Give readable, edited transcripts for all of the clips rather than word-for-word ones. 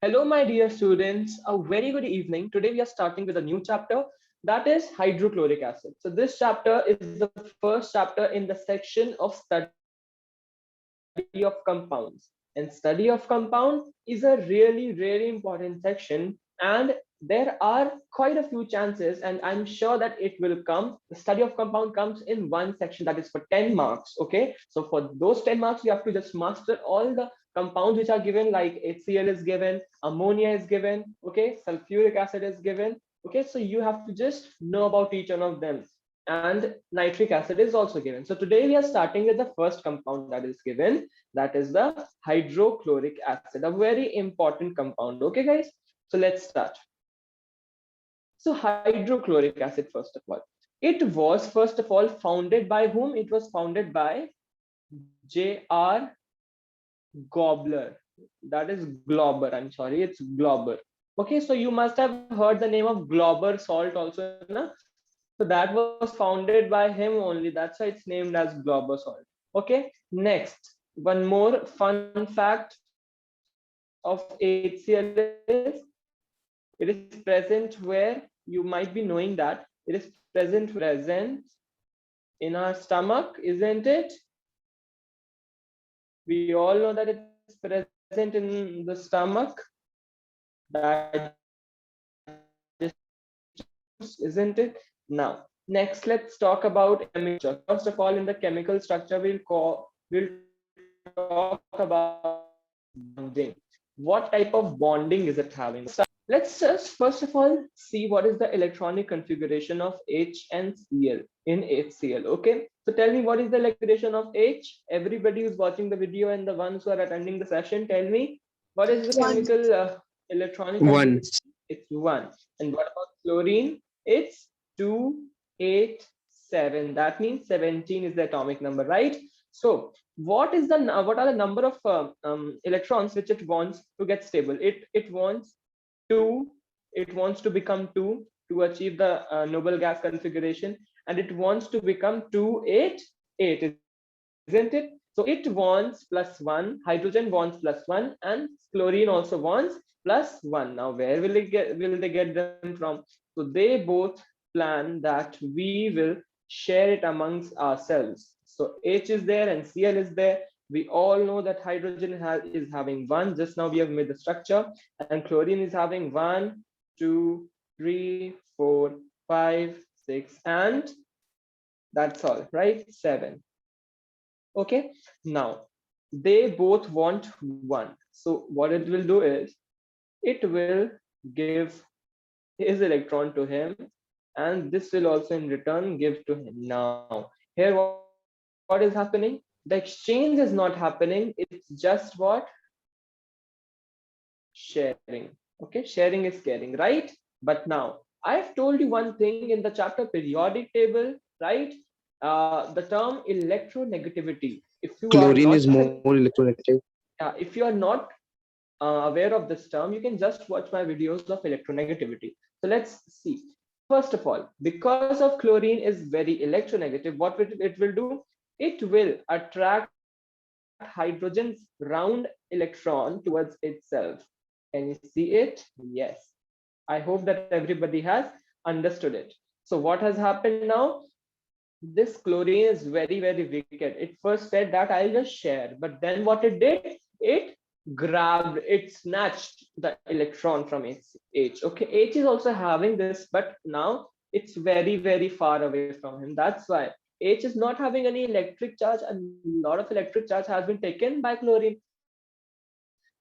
Hello, my dear students. A very good evening. Today we are starting with a new chapter that is hydrochloric acid. So this chapter is the first chapter in the section of study of compounds. And study of compound is a really important section. And there are quite a few chances, and I'm sure that it will come. The study of compound comes in one section that is for 10 marks. Okay. So for those 10 marks, you have to just master all the compounds which are given, like HCl is given, ammonia is given, okay, sulfuric acid is given, okay. So you have to just know about each one of them, and nitric acid is also given. So today we are starting with the first compound that is given, that is the hydrochloric acid, a very important compound. Okay, guys, so let's start. So hydrochloric acid, first of all, it was first of all founded by whom? It was founded by J.R. Gobler. That is Glauber. I'm sorry, it's Glauber. Okay, so you must have heard the name of Glauber salt also, na? So that was founded by him only. That's why it's named as Glauber salt. Okay, next, one more fun fact of HCl is it is present where you might be knowing that it is present in our stomach, isn't it? We all know that it's present in the stomach, digestive isn't it? Now, next, let's talk about chemical structure. First of all, in the chemical structure, we'll talk about bonding. What type of bonding is it having? Let's just first of all see what is the electronic configuration of H and Cl in HCl. Okay, so tell me, what is the configuration of H? Everybody who's watching the video and the ones who are attending the session, tell me, what is the One. chemical electronic One. configuration? It's 1. And what about chlorine? It's 2, 8, 7. That means 17 is the atomic number, right? So what are the number of electrons which it wants to get stable? It wants 2. It wants to become 2 to achieve the noble gas configuration, and it wants to become 2, 8, 8, isn't it? So it wants plus 1, hydrogen wants plus 1, and chlorine also wants plus 1. Now where will they get them from? So they both plan that we will share it amongst ourselves. So H is there and Cl is there. We all know that hydrogen is having 1. Just now we have made the structure. And chlorine is having 1, 2, 3, 4, 5, 6, and that's all, right? 7. Okay, now they both want 1. So what it will do is it will give his electron to him, and this will also in return give to him. Now here what is happening? The exchange is not happening, it's just what? Sharing. Okay, sharing is caring, right? But now I've told you one thing in the chapter periodic table, right? The term electronegativity. If you are Chlorine not is more electronegative. if you are not aware of this term, you can just watch my videos of electronegativity. So let's see. First of all, because of chlorine is very electronegative, what it will do? It will attract hydrogen's round electron towards itself. Can you see it? Yes. I hope that everybody has understood it. So what has happened now? This chlorine is very wicked. It first said that I'll just share, but then what it did? It grabbed, it snatched the electron from H. Okay, H is also having this, but now it's very far away from him. That's why H is not having any electric charge. A lot of electric charge has been taken by chlorine.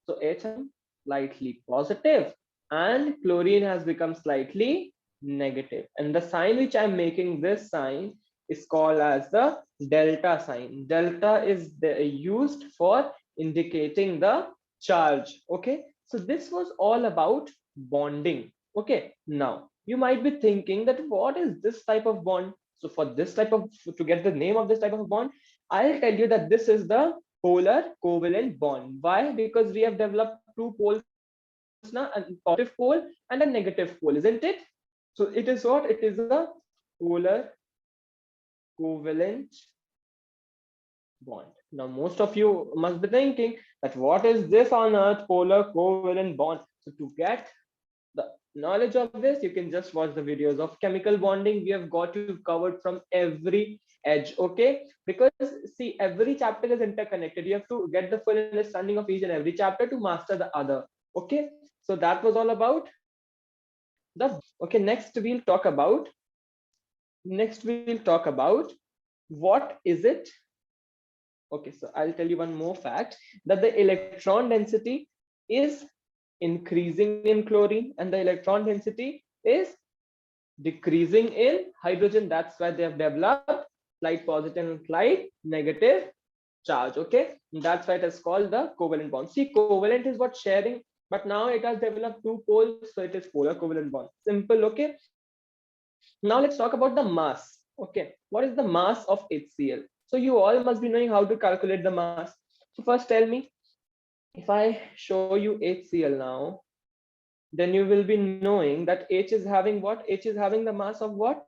So H has become slightly positive and chlorine has become slightly negative. And the sign which I'm making, this sign, is called as the delta sign. Delta is used for indicating the charge. Okay, so this was all about bonding. Okay, now you might be thinking that what is this type of bond? So for this type of, to get the name of this type of bond, I'll tell you that this is the polar covalent bond. Why? Because we have developed two poles now, a positive pole and a negative pole, isn't it? So it is what? It is a polar covalent bond. Now, most of you must be thinking that what is this on earth, polar covalent bond? So to get the knowledge of this, you can just watch the videos of chemical bonding. We have got you covered from every edge, okay? Because see, every chapter is interconnected. You have to get the full understanding of each and every chapter to master the other, okay? So that was all about the, okay, next we'll talk about what is it. Okay, so I'll tell you one more fact, that the electron density is increasing in chlorine and the electron density is decreasing in hydrogen. That's why they have developed slight positive and slight negative charge. Okay, and that's why it is called the covalent bond. See, covalent is what sharing, but now it has developed two poles, so it is polar covalent bond. Simple. Okay, now let's talk about the mass. Okay, what is the mass of HCl? So you all must be knowing how to calculate the mass. So first tell me, if I show you HCl now, then you will be knowing that H is having what? H is having the mass of what?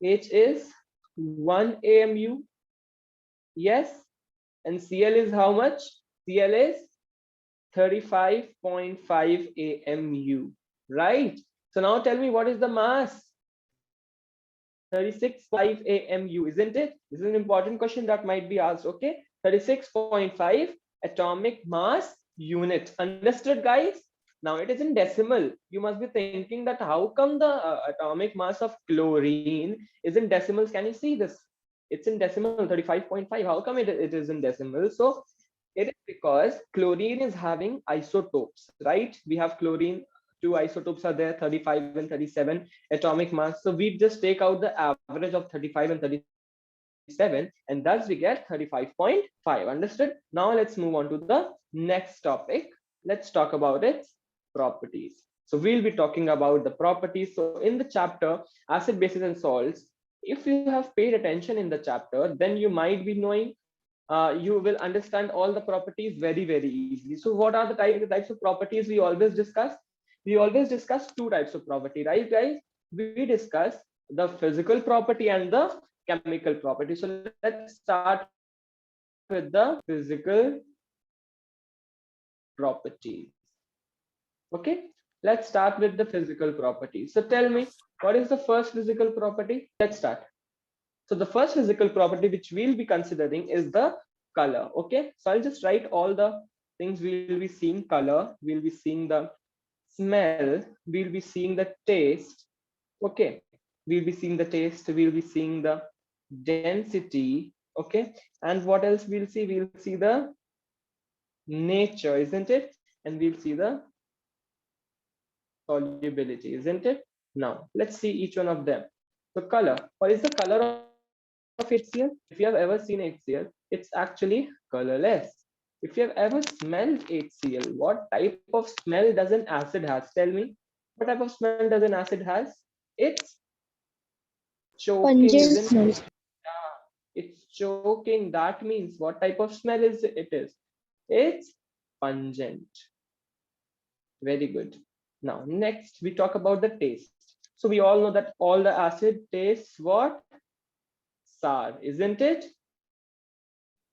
H is 1 AMU. Yes. And Cl is how much? Cl is 35.5 AMU. Right? So now tell me, what is the mass? 36.5 AMU, isn't it? This is an important question that might be asked. Okay. 36.5 atomic mass unit. Understood, guys? Now it is in decimal. You must be thinking that how come the atomic mass of chlorine is in decimals? Can you see this? It's in decimal, 35.5. How come it is in decimal? So it is because chlorine is having isotopes, right? We have chlorine, two isotopes are there, 35 and 37 atomic mass. So we just take out the average of 35 and 37, and thus we get 35.5. Understood? Now let's move on to the next topic. Let's talk about its properties. So we'll be talking about the properties. So in the chapter acid, bases, and salts, if you have paid attention in the chapter, then you might be knowing, you will understand all the properties very easily. So what are the types of properties we always discuss? We always discuss two types of property, right, guys? We discuss the physical property and the chemical property. So let's start with the physical properties. Okay, let's start with the physical properties. So tell me, what is the first physical property? Let's start. So the first physical property which we'll be considering is the color. Okay, so I'll just write all the things. We'll be seeing color, we'll be seeing the smell, we'll be seeing the taste. Okay, we'll be seeing the taste, we'll be seeing the density. Okay, and what else we'll see? We'll see the nature, isn't it? And we'll see the solubility, isn't it? Now let's see each one of them. So color, what is the color of HCl? If you have ever seen HCl, it's actually colorless. If you have ever smelled HCl, what type of smell does an acid has? Tell me, what type of smell does an acid has? It's choking, Pungent isn't it? smell. Yeah, it's choking. That means what type of smell is it? It's pungent. Very good. Now, next we talk about the taste. So we all know that all the acid tastes what? Sour, isn't it?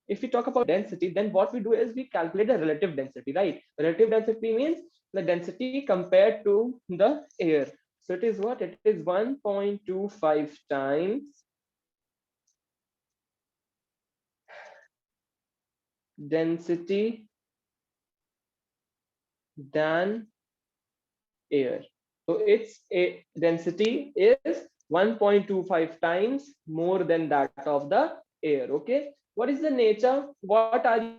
If we talk about density, then what we do is we calculate the relative density, right? Relative density means the density compared to the air. So it is what? It is 1.25 times density than air. So its a density is 1.25 times more than that of the air. Okay. What is the nature? What are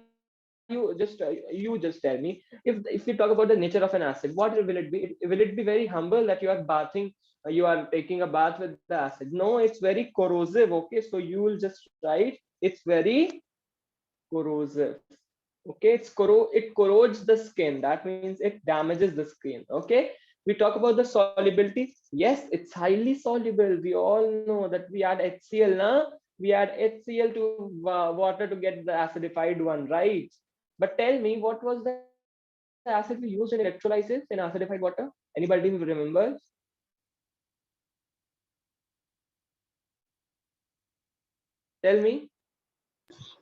you just tell me, if you talk about the nature of an acid, what will it be? Will it be very humble that you are bathing, you are taking a bath with the acid? No, it's very corrosive. Okay, so you will just write it's very corrosive. Okay, it corrodes the skin. That means it damages the skin. Okay, we talk about the solubility. Yes, it's highly soluble. We all know that we add HCl now, we add HCl to water to get the acidified one, right? But tell me, what was the acid we used in electrolysis in acidified water? Anybody who remembers? Tell me.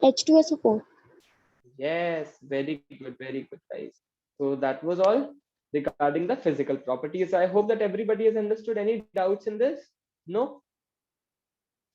H2SO4. Yes, very good, guys. So that was all regarding the physical properties. I hope that everybody has understood. Any doubts in this? No?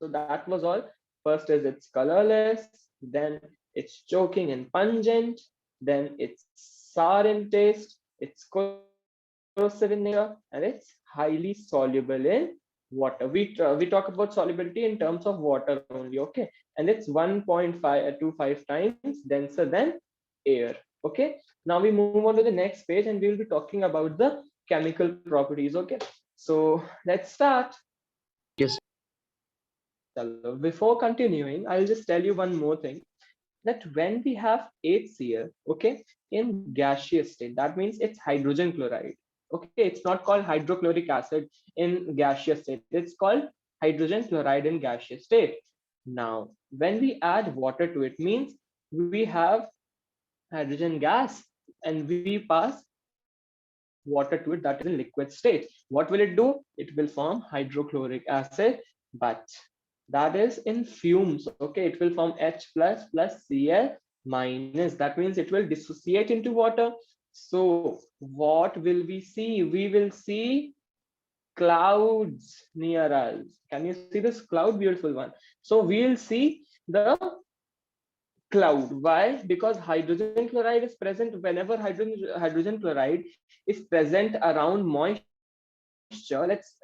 So that was all. First is it's colorless, then it's choking and pungent, then it's sour in taste, it's corrosive in nature, and it's highly soluble in water. We talk about solubility in terms of water only, okay? And it's 1.5 to 5 times denser than air. Okay. Now we move on to the next page, and we will be talking about the chemical properties. Okay. So let's start. Yes. Before continuing, I'll just tell you one more thing, that when we have HCl, okay, in gaseous state, that means it's hydrogen chloride. Okay, it's not called hydrochloric acid in gaseous state. It's called hydrogen chloride in gaseous state. Now, when we add water to it, means we have hydrogen gas and we pass water to it, that is in liquid state. What will it do? It will form hydrochloric acid, but that is in fumes. Okay, it will form H plus Cl minus. That means it will dissociate into water. So what will we see? We will see clouds near us. Can you see this cloud? Beautiful one. So we'll see the cloud. Why? Because hydrogen chloride is present whenever hydrogen chloride is present around moisture.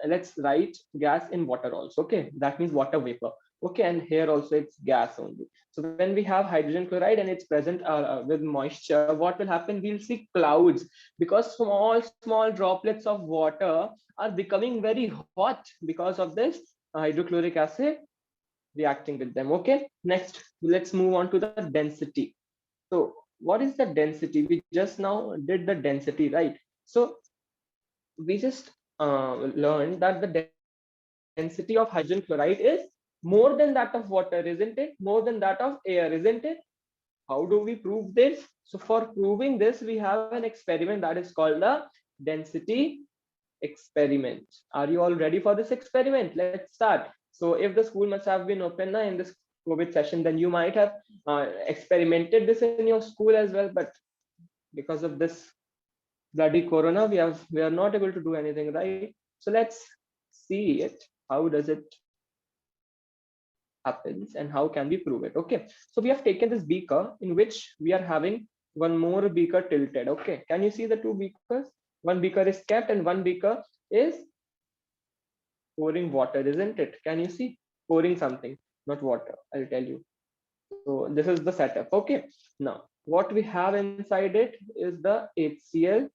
Let's write gas in water also. Okay, that means water vapor. Okay, and here also it's gas only. So when we have hydrogen chloride and it's present with moisture, what will happen? We'll see clouds, because small droplets of water are becoming very hot because of this hydrochloric acid reacting with them. Okay, next let's move on to the density. So what is the density? We just now did the density, right? So we just learned that the density of hydrogen chloride is more than that of water, isn't it? More than that of air, isn't it? How do we prove this? So for proving this, we have an experiment that is called the density experiment. Are you all ready for this experiment? Let's start. So if the school must have been open in this COVID session, then you might have experimented this in your school as well. But because of this bloody corona, we are not able to do anything, right? So let's see it. How does it happens and how can we prove it? Okay, so we have taken this beaker in which we are having one more beaker tilted. Okay, can you see the two beakers? One beaker is kept and one beaker is pouring water, isn't it? Can you see? Pouring something, not water. I'll tell you. So this is the setup. Okay. Now, what we have inside it is the HCl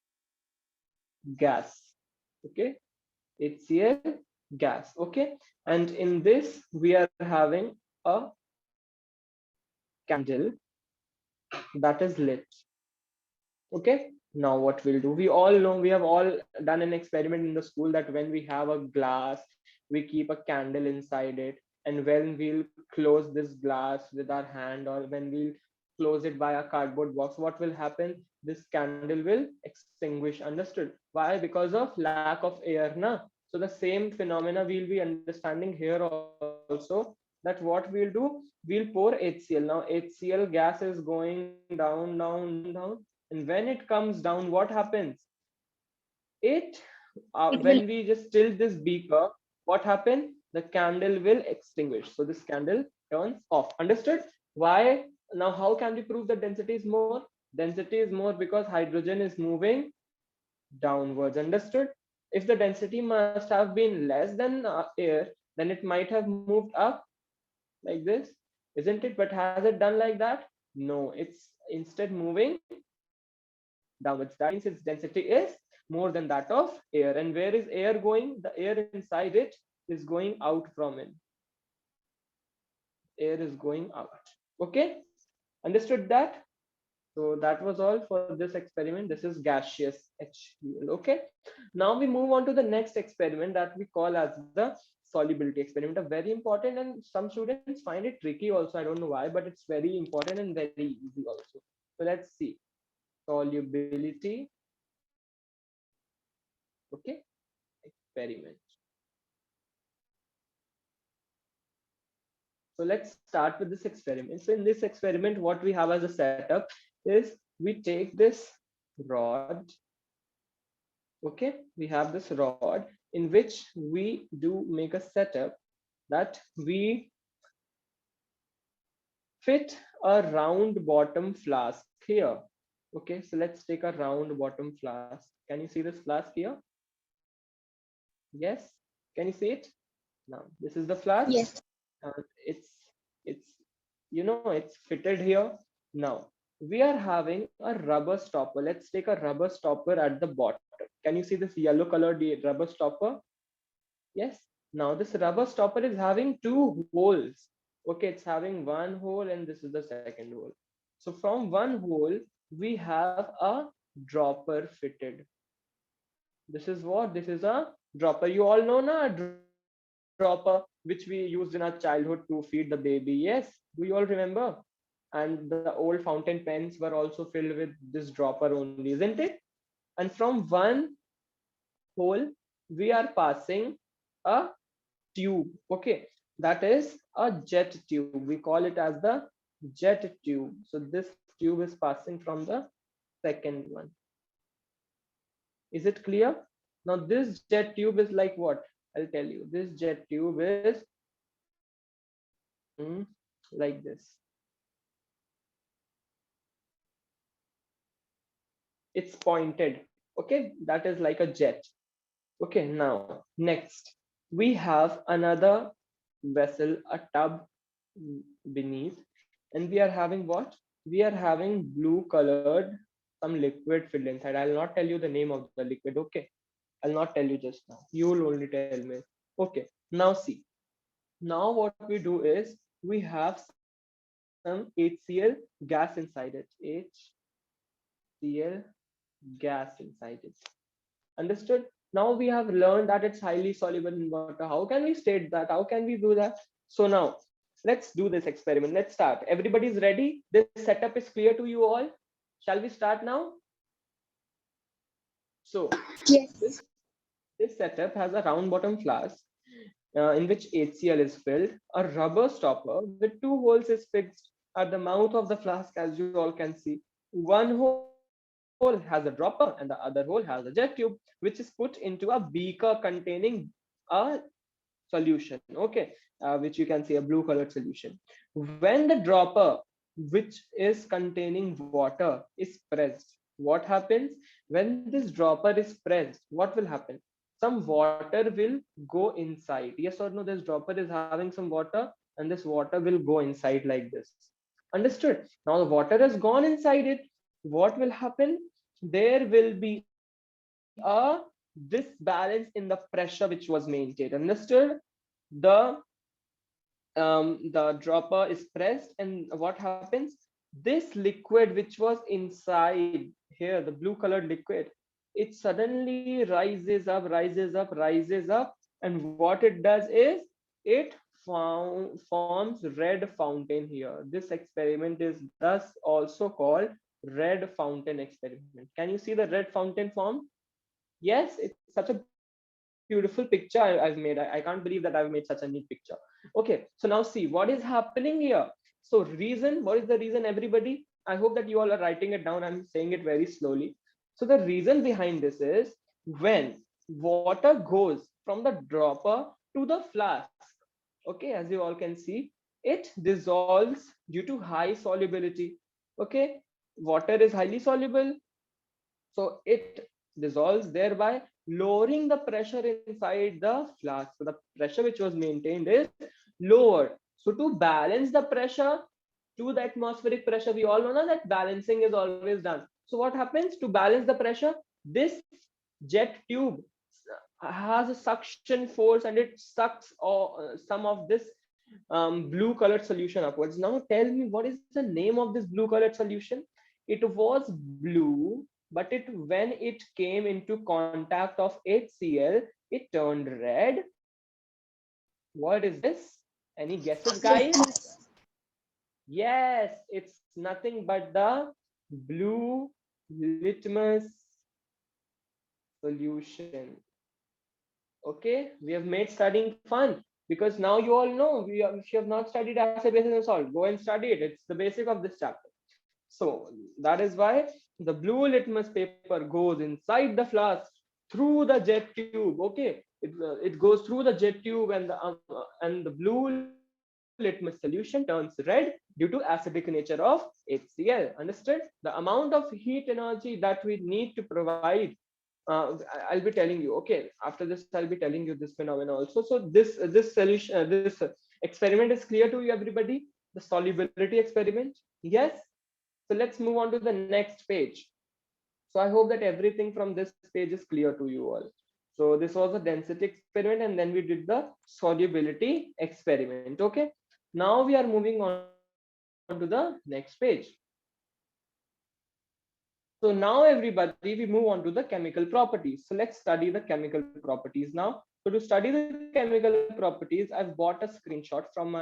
gas. Okay. HCl gas. Okay. And in this, we are having a candle that is lit. Okay. Now what we'll do, we all know, we have all done an experiment in the school that when we have a glass, we keep a candle inside it, and when we'll close this glass with our hand, or when we'll close it by a cardboard box, what will happen? This candle will extinguish. Understood? Why? Because of lack of air, na? So the same phenomena we'll be understanding here also, that what we'll do, we'll pour HCl. Now HCl gas is going down, and when it comes down, what happens? It It will when we just tilt this beaker, what happened? The candle will extinguish. So this candle turns off. Understood? Why? Now how can we prove that density is more? Density is more because hydrogen is moving downwards. Understood? If the density must have been less than air, then it might have moved up like this, isn't it? But has it done like that? No, it's instead moving downwards. That means its density is more than that of air. And where is air going? The air inside it is going out from it. Air is going out. Okay, understood that? So that was all for this experiment. This is gaseous HCl. Okay, now we move on to the next experiment that we call as the solubility experiment. A very important, and some students find it tricky also. I don't know why, but it's very important and very easy also. So let's see solubility. Okay, experiment. So let's start with this experiment. So in this experiment, what we have as a setup is we take this rod. Okay, we have this rod in which we do make a setup that we fit a round bottom flask here. Okay, so let's take a round bottom flask. Can you see this flask here? Yes, can you see it? Now this is the flask. Yes. It's it's fitted here. Now we are having a rubber stopper. Let's take a rubber stopper at the bottom. Can you see this yellow colored rubber stopper? Yes. Now this rubber stopper is having two holes. Okay, it's having one hole and this is the second hole. So from one hole we have a dropper fitted. This is what? This is a dropper. You all know na, a dropper which we used in our childhood to feed the baby. Yes, do you all remember? And the old fountain pens were also filled with this dropper only, isn't it? And from one hole we are passing a tube. Okay, that is a jet tube. We call it as the jet tube. So this tube is passing from the second one. Is it clear? Now this jet tube is like what? I'll tell you. This jet tube is like this. It's pointed. Okay, that is like a jet. Okay, now next we have another vessel, a tub beneath, and we are having what? We are having blue colored some liquid filled inside. I'll not tell you the name of the liquid. Okay, I'll not tell you just now. You will only tell me. Okay, now see. Now what we do is we have some HCl gas inside it. HCl gas inside it. Understood? Now we have learned that it's highly soluble in water. How can we state that? How can we do that? So now let's do this experiment. Let's start. Everybody's ready? This setup is clear to you all? Shall we start now? So Yes. this, this setup has a round bottom flask in which HCl is filled. A rubber stopper with two holes is fixed at the mouth of the flask, as you all can see. One hole has a dropper and the other hole has a jet tube, which is put into a beaker containing a solution. Okay, which you can see a blue colored solution. When the dropper, which is containing water, is pressed, what happens? When this dropper is pressed, what will happen? Some water will go inside. Yes or no? This dropper is having some water and this water will go inside like this. Understood? Now the water has gone inside it. What will happen? There will be a disbalance in the pressure which was maintained. Understood? The the dropper is pressed and what happens? This liquid which was inside here, the blue colored liquid, it suddenly rises up, and what it does is it forms red fountain here. This experiment is thus also called red fountain experiment. Can you see the red fountain form? Yes, it's such a beautiful picture I've made. I can't believe that I've made such a neat picture. Okay, so now see what is happening here. So reason, what is the reason, everybody? I hope that you all are writing it down. I'm saying it very slowly. So the reason behind this is when water goes from the dropper to the flask, okay, as you all can see, it dissolves due to high solubility. Okay, water is highly soluble, so it dissolves, thereby lowering the pressure inside the flask. So the pressure which was maintained is lowered. So to balance the pressure to the atmospheric pressure, we all know that balancing is always done. So what happens to balance the pressure? This jet tube has a suction force and it sucks some of this blue colored solution upwards. Now tell me, what is the name of this blue colored solution? It was blue, but when it came into contact of HCl, it turned red. What is this? Any guesses, guys? Yes. Yes, it's nothing but the blue litmus solution. Okay, we have made studying fun. because now you all know, if you have not studied acid, basis, and salt, go and study it. It's the basic of this chapter. So that is why the blue litmus paper goes inside the flask through the jet tube. Okay, it goes through the jet tube, and the blue litmus solution turns red due to acidic nature of HCl. Understood? The amount of heat energy that we need to provide, I'll be telling you. Okay, after this I'll be telling you this phenomena also. So this solution, this experiment is clear to you, everybody? The solubility experiment. Yes. So let's move on to the next page. So I hope that everything from this page is clear to you all. So this was a density experiment, and then we did the solubility experiment. Okay. Now we are moving on to the next page. So now everybody, we move on to the chemical properties. So let's study the chemical properties now. So to study the chemical properties, I've bought a screenshot from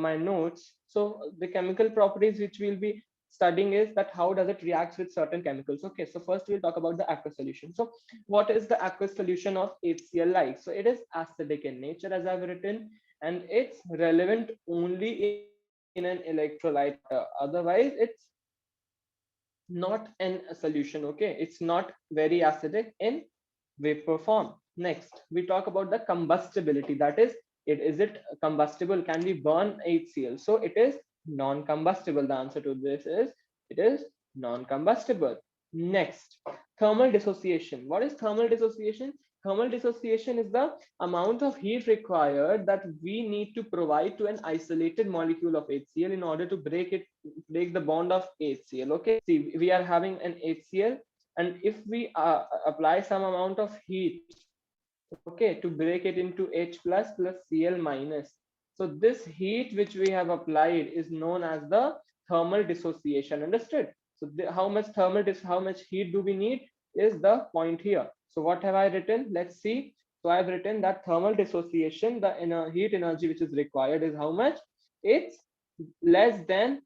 my notes. So the chemical properties which we'll be studying is that how does it reacts with certain chemicals. Okay, so first we'll talk about the aqueous solution. So what is the aqueous solution of HCl like? So it is acidic in nature, as I've written, and it's relevant only in an electrolyte water. Otherwise, it's not an solution. Okay, it's not very acidic in vapor form. Next, we talk about the combustibility. That is it combustible? Can we burn HCl? So it is non-combustible. The answer to this is it is non-combustible. Next, thermal dissociation. What is thermal dissociation? Thermal dissociation is the amount of heat required that we need to provide to an isolated molecule of HCl in order to break the bond of HCl. Okay, see, we are having an HCl, and if we apply some amount of heat, okay, to break it into H plus Cl minus, so this heat which we have applied is known as the thermal dissociation. Understood? So how much how much heat do we need is the point here. So what have I written? Let's see. So I've written that thermal dissociation, the heat energy which is required is how much? It's less than,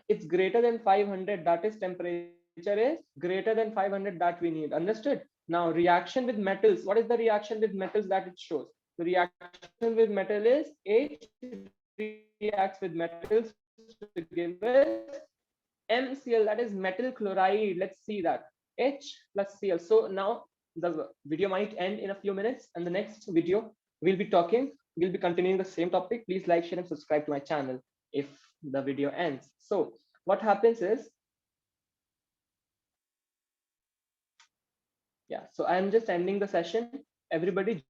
it's greater than 500. That is, temperature is greater than 500 that we need. Understood? Now reaction with metals, what is the reaction with metals that it shows? The reaction with metal is H reacts with metals to give us MCl, that is metal chloride. Let's see that H plus Cl. So now the video might end in a few minutes, and the next video we'll be continuing the same topic. Please like, share, and subscribe to my channel if the video ends. So what happens is, yeah, so I'm just ending the session. Everybody